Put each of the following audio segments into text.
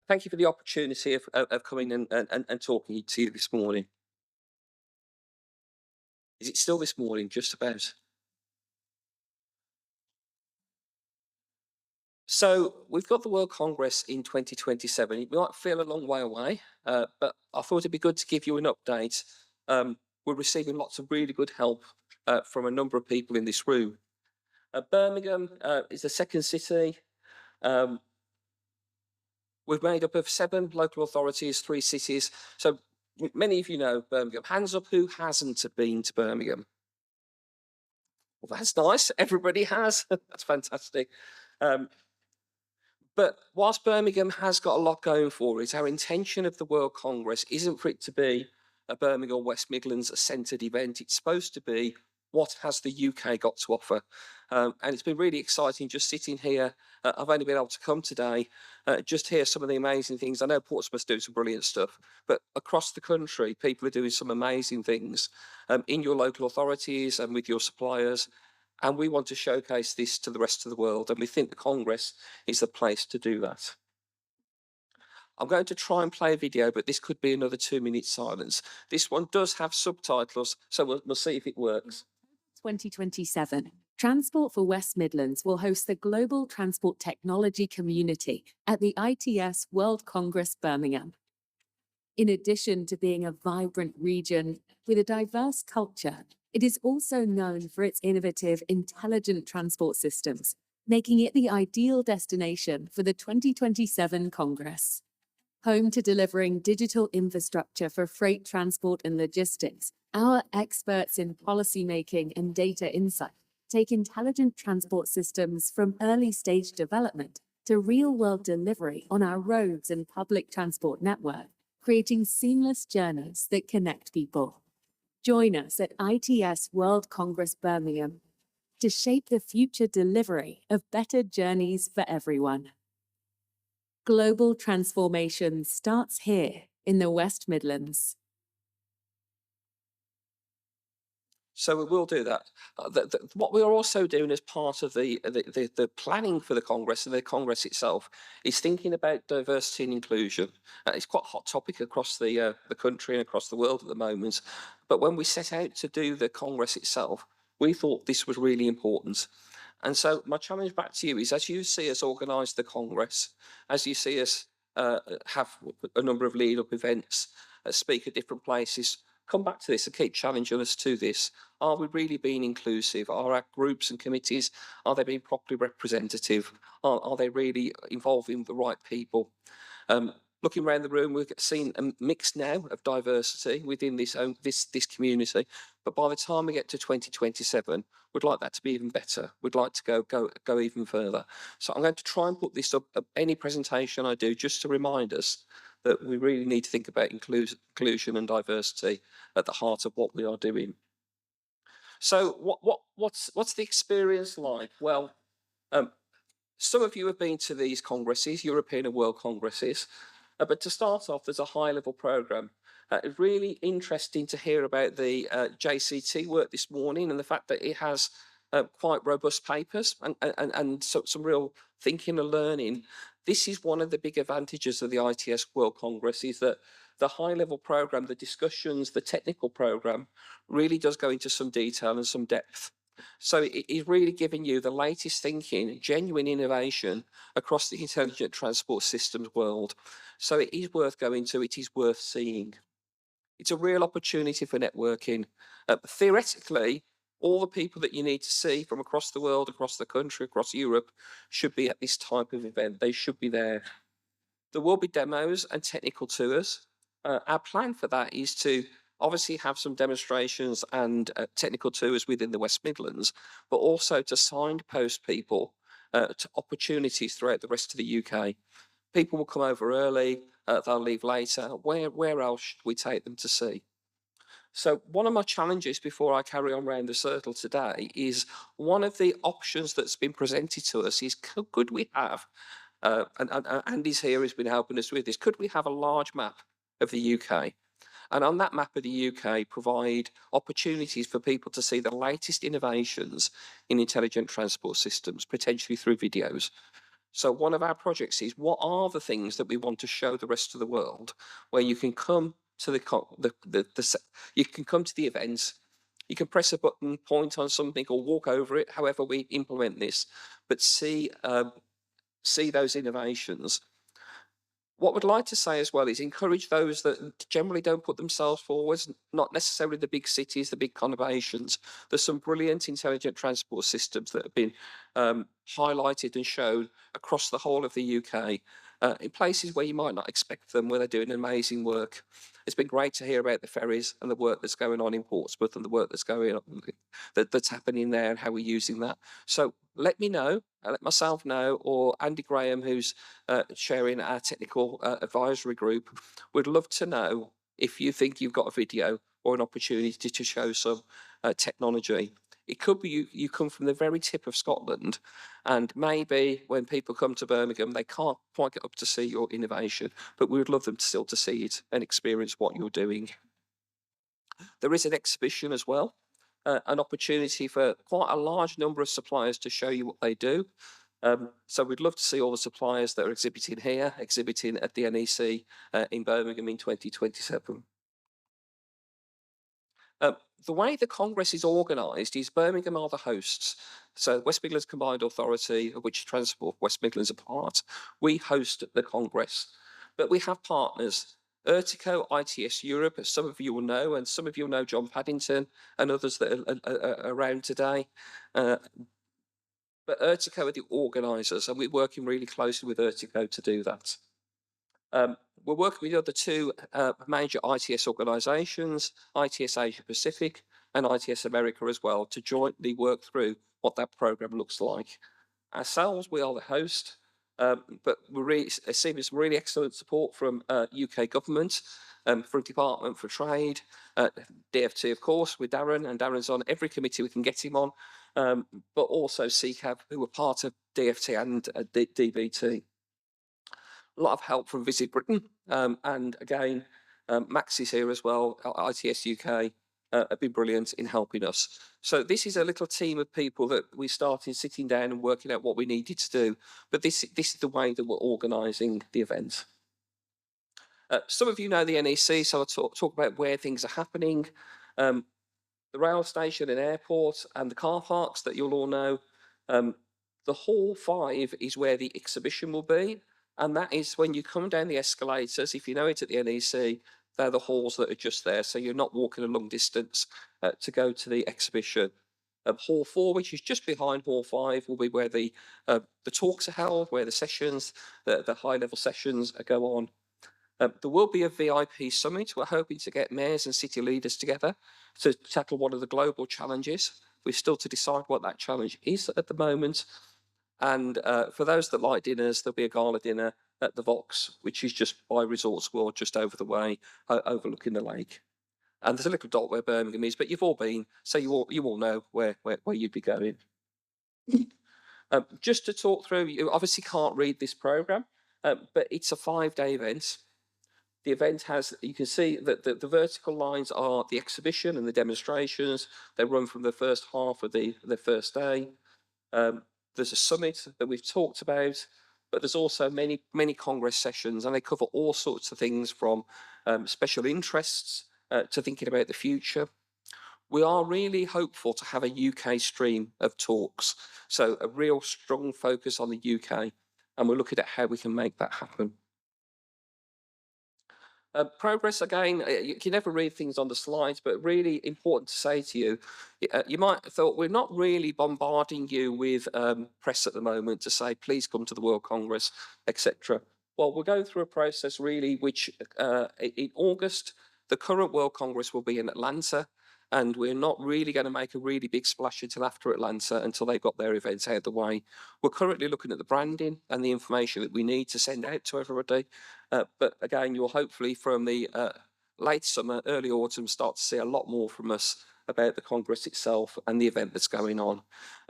Thank you for the opportunity of coming and talking to you this morning. Is it still this morning? Just about. So we've got the World Congress in 2027. It might feel a long way away, but I thought it'd be good to give you an update. We're receiving lots of really good help from a number of people in this room. Birmingham is the second city. Um, we're made up of 7 local authorities, 3 cities. So many of you know Birmingham. Hands up who hasn't been to Birmingham. Well, that's nice. Everybody has. That's fantastic. Um, but whilst Birmingham has got a lot going for it, our intention of the World Congress isn't for it to be a Birmingham West Midlands centred event. It's supposed to be what has the UK got to offer. And it's been really exciting just sitting here. I've only been able to come today, just hear some of the amazing things. I know Portsmouth's doing some brilliant stuff, but across the country, people are doing some amazing things in your local authorities and with your suppliers. And we want to showcase this to the rest of the world. And we think the Congress is the place to do that. I'm going to try and play a video, but this could be another 2-minute silence. This one does have subtitles, so we'll see if it works. 2027, Transport for West Midlands will host the Global Transport Technology Community at the ITS World Congress Birmingham. In addition to being a vibrant region with a diverse culture, it is also known for its innovative, intelligent transport systems, making it the ideal destination for the 2027 Congress. Home to delivering digital infrastructure for freight transport and logistics, our experts in policymaking and data insight take intelligent transport systems from early stage development to real-world delivery on our roads and public transport network, creating seamless journeys that connect people. Join us at ITS World Congress Birmingham to shape the future delivery of better journeys for everyone. Global transformation starts here in the West Midlands. So we will do that. What we are also doing as part of the planning for the Congress and the Congress itself is thinking about diversity and inclusion. It's quite a hot topic across the country and across the world at the moment. But when we set out to do the Congress itself, we thought this was really important. And so my challenge back to you is, as you see us organise the Congress, as you see us have a number of lead-up events, speak at different places, come back to this and keep challenging us to this. Are we really being inclusive? Are our groups and committees, are they being properly representative? Are they really involving the right people? Looking around the room, we've seen a mix now of diversity within this community. But by the time we get to 2027, we'd like that to be even better. We'd like to go even further. So I'm going to try and put this up at any presentation I do, just to remind us that we really need to think about inclusion and diversity at the heart of what we are doing. So what's the experience like? Well, some of you have been to these congresses, European and World Congresses. But to start off, there's a high-level programme. It's really interesting to hear about the JCT work this morning and the fact that it has quite robust papers and some real thinking and learning. This is one of the big advantages of the ITS World Congress, is that the high-level programme, the discussions, the technical programme really does go into some detail and some depth. So it is really giving you the latest thinking, genuine innovation across the intelligent transport systems world. So it is worth going to, it is worth seeing. It's a real opportunity for networking. Theoretically, all the people that you need to see from across the world, across the country, across Europe, should be at this type of event. They should be there. There will be demos and technical tours. Our plan for that is to obviously have some demonstrations and technical tours within the West Midlands, but also to signpost people to opportunities throughout the rest of the UK. People will come over early, they'll leave later. Where else should we take them to see? So one of my challenges before I carry on round the circle today is one of the options that's been presented to us is, could we have, and Andy's here has been helping us with this, could we have a large map of the UK? And on that map of the UK, provide opportunities for people to see the latest innovations in intelligent transport systems, potentially through videos. So one of our projects is, what are the things that we want to show the rest of the world, where you can come to you can come to the events, you can press a button, point on something, or walk over it, however we implement this, but see those innovations. What we'd like to say as well is encourage those that generally don't put themselves forward, not necessarily the big cities, the big conurbations. There's some brilliant intelligent transport systems that have been highlighted and shown across the whole of the UK, in places where you might not expect them, where they're doing amazing work. It's been great to hear about the ferries and the work that's going on in Portsmouth and the work that's going on, that's happening there, and how we're using that. So let me know, let myself know, or Andy Graham, who's chairing our technical advisory group. We'd love to know if you think you've got a video or an opportunity to show some technology. It could be you come from the very tip of Scotland, and maybe when people come to Birmingham, they can't quite get up to see your innovation, but we would love them still to see it and experience what you're doing. There is an exhibition as well, an opportunity for quite a large number of suppliers to show you what they do. So we'd love to see all the suppliers that are exhibiting here, exhibiting at the NEC in Birmingham in 2027. The way the Congress is organised is Birmingham are the hosts. So West Midlands Combined Authority, of which Transport West Midlands are part, we host the Congress. But we have partners. Ertico, ITS Europe, as some of you will know, and some of you will know John Paddington and others that are around today. But Ertico are the organisers, and we're working really closely with Ertico to do that. We're working with the other two major ITS organisations, ITS Asia Pacific and ITS America as well, to jointly work through what that programme looks like. Ourselves, we are the host, but we're really receiving some really excellent support from UK government, from Department for Trade, DFT, of course, with Darren, and Darren's on every committee we can get him on, but also CCAB, who are part of DFT and DBT. A lot of help from Visit Britain, and again, Max is here as well. ITS UK have been brilliant in helping us. So this is a little team of people that we started sitting down and working out what we needed to do. But this is the way that we're organising the event. Some of you know the NEC, so I'll talk about where things are happening. The rail station and airport and the car parks that you'll all know. The Hall 5 is where the exhibition will be. And that is when you come down the escalators, if you know it at the NEC, they're the halls that are just there. So you're not walking a long distance to go to the exhibition. Hall 4, which is just behind Hall 5, will be where the talks are held, where the sessions, the high-level sessions go on. There will be a VIP summit. We're hoping to get mayors and city leaders together to tackle one of the global challenges. We're still to decide what that challenge is at the moment. And for those that like dinners, there'll be a gala dinner at the Vox, which is just by Resorts World, just over the way, overlooking the lake. And there's a little dot where Birmingham is, but you've all been, so you all know where you'd be going. Just to talk through, you obviously can't read this programme, but it's a 5-day event. The event has, you can see that the vertical lines are the exhibition and the demonstrations. They run from the first half of the first day. There's a summit that we've talked about, but there's also many Congress sessions, and they cover all sorts of things from special interests to thinking about the future. We are really hopeful to have a UK stream of talks, so a real strong focus on the UK, and we're looking at how we can make that happen. Progress, again, you can never read things on the slides, but really important to say to you, you might have thought we're not really bombarding you with press at the moment to say, please come to the World Congress, etc. Well, we're going through a process really which in August, the current World Congress will be in Atlanta, and we're not really going to make a really big splash until after Atlanta, until they've got their events out of the way. We're currently looking at the branding and the information that we need to send out to everybody. But again, you'll hopefully from the late summer, early autumn, start to see a lot more from us about the Congress itself and the event that's going on.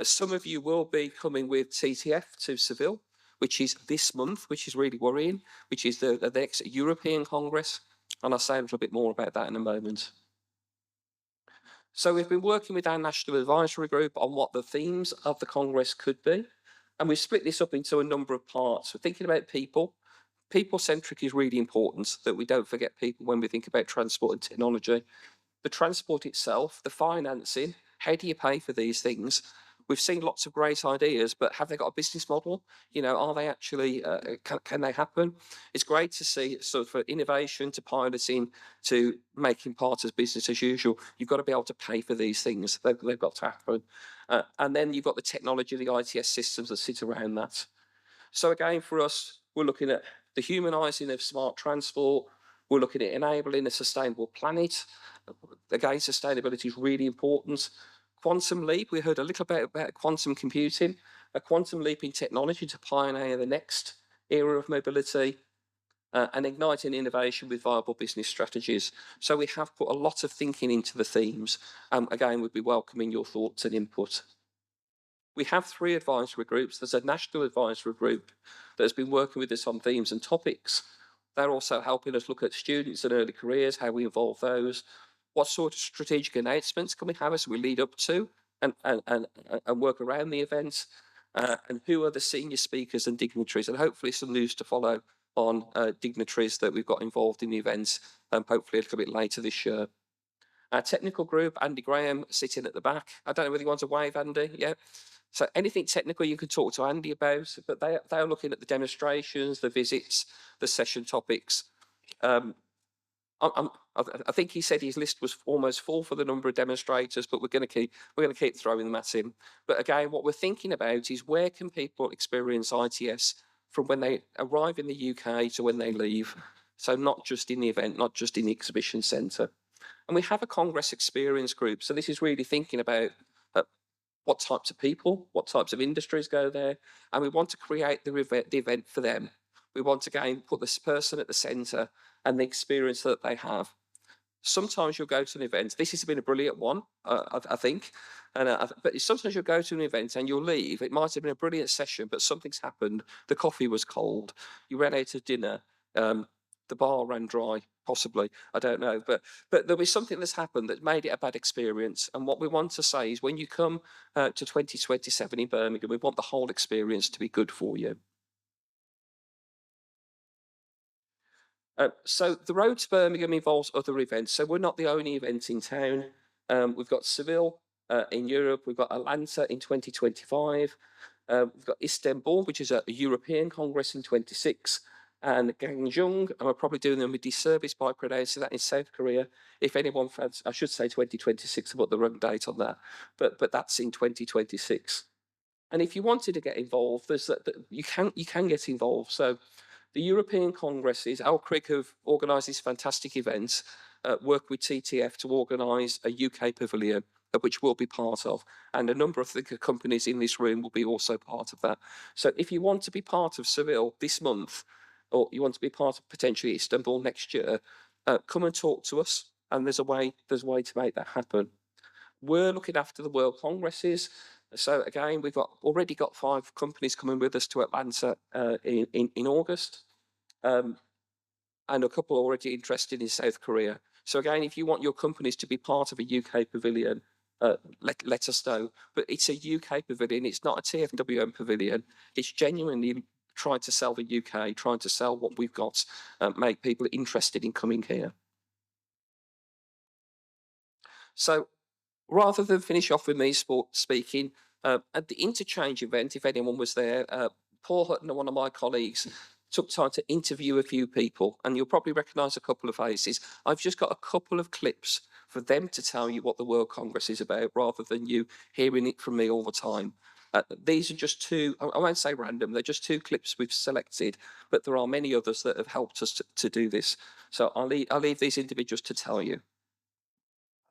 Some of you will be coming with TTF to Seville, which is this month, which is really worrying, which is the next European Congress. And I'll say a little bit more about that in a moment. So we've been working with our National Advisory Group on what the themes of the Congress could be. And we've split this up into a number of parts. We're thinking about people. People-centric is really important, that we don't forget people when we think about transport and technology. The transport itself, the financing, how do you pay for these things? We've seen lots of great ideas, but have they got a business model? You know, are they actually, can they happen? It's great to see sort of innovation to piloting to making part as business as usual. You've got to be able to pay for these things. They've got to happen. And then you've got the technology, the ITS systems that sit around that. So again, for us, we're looking at the humanising of smart transport. We're looking at enabling a sustainable planet. Again, sustainability is really important. Quantum leap, we heard a little bit about quantum computing, a quantum leap in technology to pioneer the next era of mobility, and igniting innovation with viable business strategies. So we have put a lot of thinking into the themes. Again, we'd be welcoming your thoughts and input. We have 3 advisory groups. There's a national advisory group that has been working with us on themes and topics. They're also helping us look at students and early careers, how we involve those. What sort of strategic announcements can we have as we lead up to and work around the events? And who are the senior speakers and dignitaries? And hopefully some news to follow on dignitaries that we've got involved in the events, hopefully a little bit later this year. Our technical group, Andy Graham, sitting at the back. I don't know whether you want to wave, Andy. Yeah. So anything technical you can talk to Andy about, but they are looking at the demonstrations, the visits, the session topics. I think he said his list was almost full for the number of demonstrators, but we're going to keep throwing them at him. But again, what we're thinking about is where can people experience ITS from when they arrive in the UK to when they leave. So not just in the event, not just in the exhibition centre. And we have a Congress experience group. So this is really thinking about what types of people, what types of industries go there, and we want to create the event for them. We want to, again, put this person at the centre and the experience that they have. Sometimes you'll go to an event. This has been a brilliant one, I think. But sometimes you'll go to an event and you'll leave. It might have been a brilliant session, but something's happened. The coffee was cold. You ran out of dinner. The bar ran dry, possibly. I don't know. But there'll be something that's happened that made it a bad experience. And what we want to say is when you come to 2027 in Birmingham, we want the whole experience to be good for you. So the Road to Birmingham involves other events. So we're not the only event in town. We've got Seville in Europe. We've got Atlanta in 2025. We've got Istanbul, which is a European Congress in 26. And Gangneung, and we're probably doing them a disservice by pronouncing that in South Korea. If anyone fancies, I should say 2026, I put the wrong date on that. But that's in 2026. And if you wanted to get involved, you can get involved. So the European Congresses, Al Crick have organised this fantastic event, work with TTF to organise a UK pavilion, which we'll be part of. And a number of the companies in this room will be also part of that. So if you want to be part of Seville this month, or you want to be part of potentially Istanbul next year, come and talk to us. And there's a way to make that happen. We're looking after the World Congresses. So again, we've already got 5 companies coming with us to Atlanta in August, and a couple already interested in South Korea. So again, if you want your companies to be part of a UK pavilion, let us know. But it's a UK pavilion. It's not a TFWM pavilion. It's genuinely trying to sell the UK, trying to sell what we've got, make people interested in coming here. So rather than finish off with me speaking, at the interchange event, if anyone was there, Paul Hutton, one of my colleagues, took time to interview a few people, and you'll probably recognise a couple of faces. I've just got a couple of clips for them to tell you what the World Congress is about, rather than you hearing it from me all the time. These are just 2, I won't say random, they're just 2 clips we've selected, but there are many others that have helped us to do this. So I'll leave these individuals to tell you.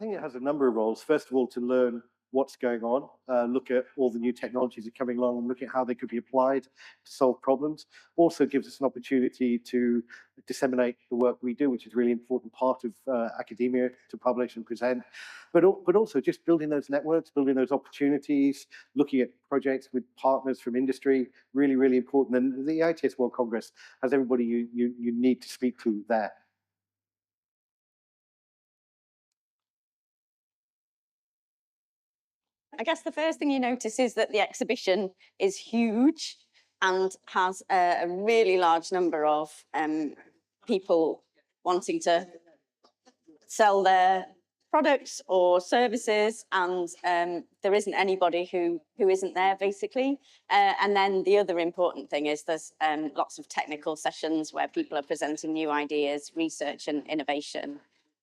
I think it has a number of roles. First of all, to learn what's going on, look at all the new technologies that are coming along and look at how they could be applied to solve problems. Also gives us an opportunity to disseminate the work we do, which is a really important part of academia, to publish and present. But also just building those networks, building those opportunities, looking at projects with partners from industry, really, really important. And the ITS World Congress has everybody you need to speak to there. I guess the first thing you notice is that the exhibition is huge and has a really large number of people wanting to sell their products or services, and there isn't anybody who isn't there, basically. And then the other important thing is there's lots of technical sessions where people are presenting new ideas, research and innovation.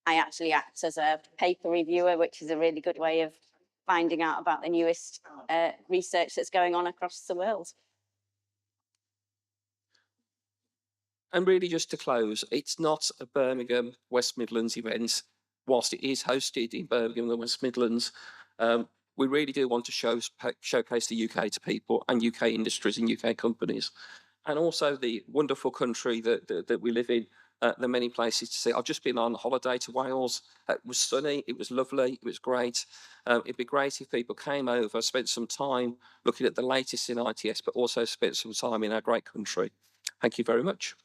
I actually act as a paper reviewer, which is a really good way of finding out about the newest research that's going on across the world. And really, just to close, it's not a Birmingham, West Midlands event. Whilst it is hosted in Birmingham and West Midlands, we really do want to showcase the UK to people and UK industries and UK companies, and also the wonderful country that we live in. There are many places to see. I've just been on holiday to Wales. It was sunny, it was lovely, it was great. It'd be great if people came over, spent some time looking at the latest in ITS, but also spent some time in our great country. Thank you very much.